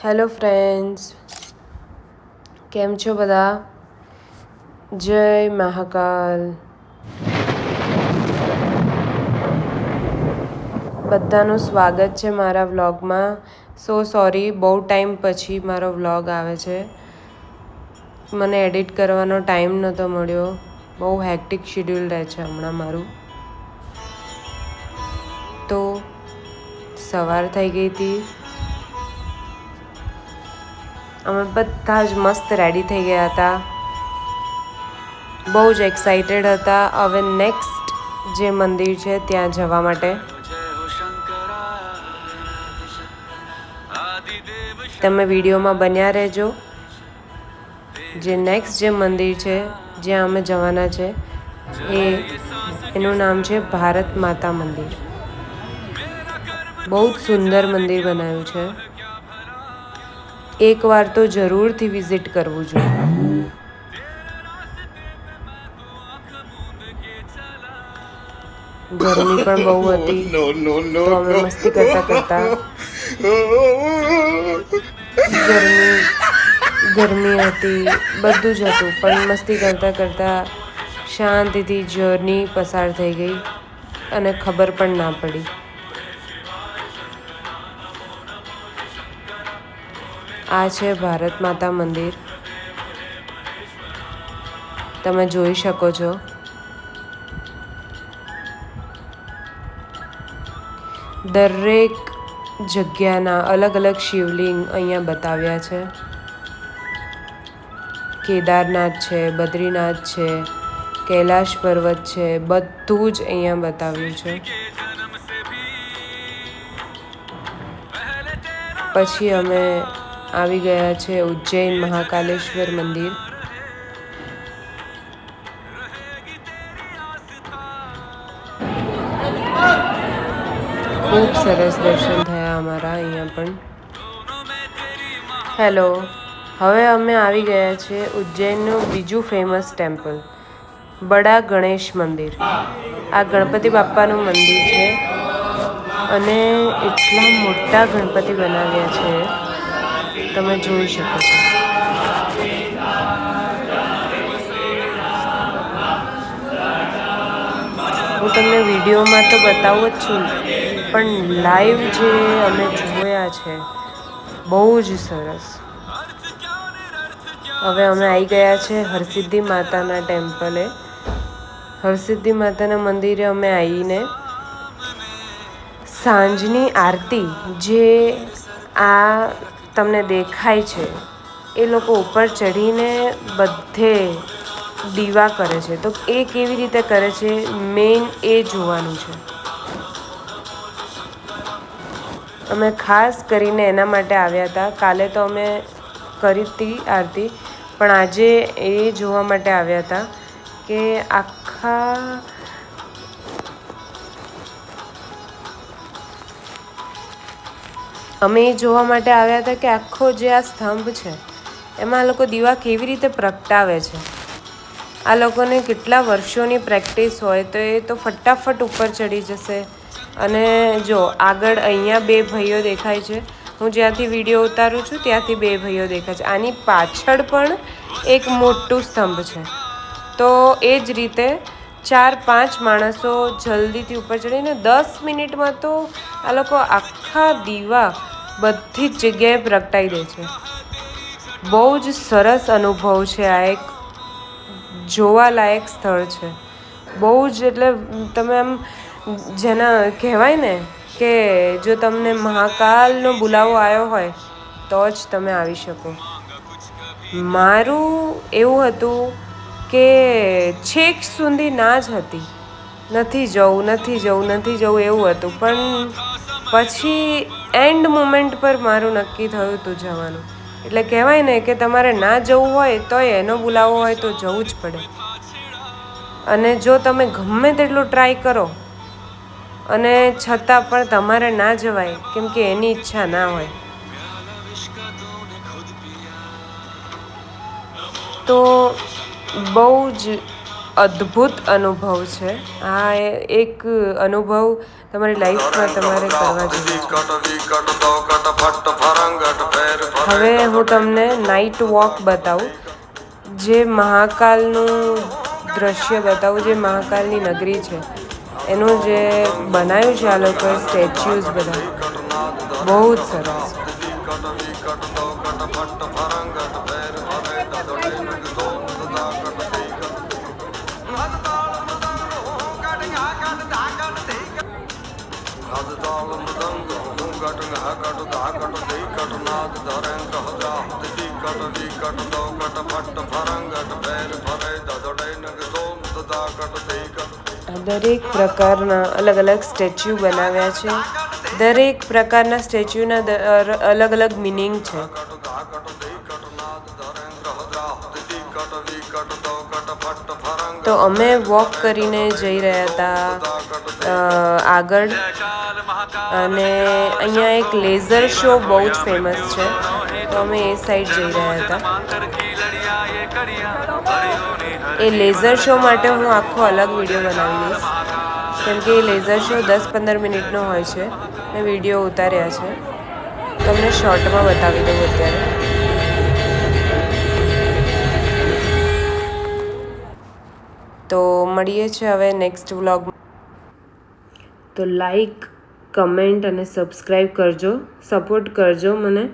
Hello friends, કેમ છો બધા? જય મહાકાલ. બધાનું સ્વાગત છે મારા વ્લોગમાં. સોરી, બહુ ટાઈમ પછી મારો વ્લોગ આવે છે. મને એડિટ કરવાનો ટાઈમ નહોતો મળ્યો. બહુ હેક્ટિક શેડ્યુલ રહે છે હમણાં મારું. તો સવાર થઈ ગઈ હતી. અમે બધા જ મસ્ત રેડી થઈ ગયા હતા. બહુ જ એક્સાઇટેડ હતા હવે નેક્સ્ટ જે મંદિર છે ત્યાં જવા માટે. તમે વિડીયોમાં બન્યા રહેજો. જે નેક્સ્ટ જે મંદિર છે જ્યાં અમે જવાના છે એનું નામ છે ભારત માતા મંદિર. બહુ જ સુંદર મંદિર બનાવ્યું છે. એકવાર તો જરૂરથી વિઝિટ કરવું જોઈએ. ગરમી પણ બહુ હતી તો અમે મસ્તી કરતા કરતા ગરમી હતી, બધું જ હતું, પણ મસ્તી કરતા કરતા શાંતિથી જર્ની પસાર થઈ ગઈ અને ખબર પણ ના પડી. આ છે ભારત માતા મંદિર. તમે જોઈ શકો છો. દરેક જગ્યાના અલગ અલગ શિવલિંગ અહીંયા બતાવ્યા છે. કેદારનાથ છે, બદ્રીનાથ છે, કૈલાશ પર્વત છે, બધું જ અહીંયા બતાવ્યું છે. પછી અમે આવી ગયા છે ઉજ્જૈન મહાકાલેશ્વર મંદિર. ખૂબ સરસ દર્શન થયા અમારા અહીંયા પણ. હેલો, હવે અમે આવી ગયા છે ઉજ્જૈનનું બીજું ફેમસ ટેમ્પલ, બડા ગણેશ મંદિર. આ ગણપતિ બાપ્પાનું મંદિર છે અને એટલા મોટા ગણપતિ બનાવ્યા છે, તમે જોઈ શકો છો. હું તમને વિડીયોમાં તો બતાવું જ છું, પણ લાઈવ જે અમે જોયા છે બહુ જ સરસ. હવે અમે આવી ગયા છે હરસિદ્ધિ માતાના ટેમ્પલે. હરસિદ્ધિ માતાના મંદિરે અમે આવીને સાંજની આરતી જે આ તમને દેખાય છે એ લોકો ઉપર ચડીને બધે દીવા કરે છે. તો એ કેવી રીતે કરે છે મેઇન એ જોવાનું છે. અમે ખાસ કરીને એના માટે આવ્યા હતા. કાલે તો અમે કરી હતી આરતી, પણ આજે એ જોવા માટે આવ્યા હતા કે અમે એ જોવા માટે આવ્યા હતા કે આખો જે આ સ્તંભ છે એમાં આ લોકો દીવા કેવી રીતે પ્રગટાવે છે. આ લોકોને કેટલા વર્ષોની પ્રેક્ટિસ હોય તો એ તો ફટાફટ ઉપર ચડી જશે. અને જો આગળ અહીંયા બે ભાઈઓ દેખાય છે. હું જ્યાંથી વિડીયો ઉતારું છું ત્યાંથી બે ભાઈઓ દેખાય છે. આની પાછળ પણ એક મોટું સ્તંભ છે. તો એ જ રીતે 4-5 માણસો જલ્દીથી ઉપર ચડીને 10 મિનિટમાં તો આ લોકો આખા દીવા બધી જ જગ્યાએ પ્રગટાઈ દે છે. બહુ જ સરસ અનુભવ છે. આ એક જોવાલાયક સ્થળ છે. બહુ જ એટલે તમે આમ જેના કહેવાય ને કે જો તમને મહાકાલનો બુલાવો આવ્યો હોય તો જ તમે આવી શકો. મારું એવું હતું કે છેક સુધી ના જ હતી, નથી જવું એવું હતું, પણ પછી એન્ડ મોમેન્ટ પર મારું નક્કી થયું હતું જવાનું. એટલે કહેવાય ને કે તમારે ના જવું હોય તોય એનો બુલાવો હોય તો જવું જ પડે. અને જો તમે ગમે તેટલું ટ્રાય કરો અને છતાં પણ તમારે ના જવાય કેમ કે એની ઈચ્છા ના હોય તો બહુ જ અદ્ભુત અનુભવ છે. આ એક અનુભવ તમારી લાઈફમાં તમારે કરવા જેવો છે. હવે હું તમને નાઇટ વોક બતાવું, જે મહાકાલનું દ્રશ્ય બતાવું, જે મહાકાલની નગરી છે એનું જે બનાવ્યું છે આ લોકોએ સ્ટેચ્યુઝ બધા, બહુ જ સરસ. દરેક પ્રકારના અલગ અલગ સ્ટેચ્યુ બનાવ્યા છે. દરેક પ્રકારના સ્ટેચ્યુના અલગ અલગ મિનિંગ છે. તો અમે વોક કરીને જઈ રહ્યા હતા આગળ, અને અહીંયા એક લેઝર શો બહુ જ ફેમસ છે, તો અમે એ સાઈડ જઈ રહ્યા હતા. એ લેઝર શો માટે હું આખો અલગ વિડીયો બનાવી દઈશ, કેમ કે એ લેઝર શો 10-15 મિનિટનો હોય છે. મેં વિડીયો ઉતાર્યા છે, તમને શોર્ટમાં બતાવી દઉં અત્યારે. તો મળીએ છીએ હવે નેક્સ્ટ વ્લોગમાં. તો લાઈક, કમેન્ટ અને સબસ્ક્રાઈબ કરજો, સપોર્ટ કરજો મને.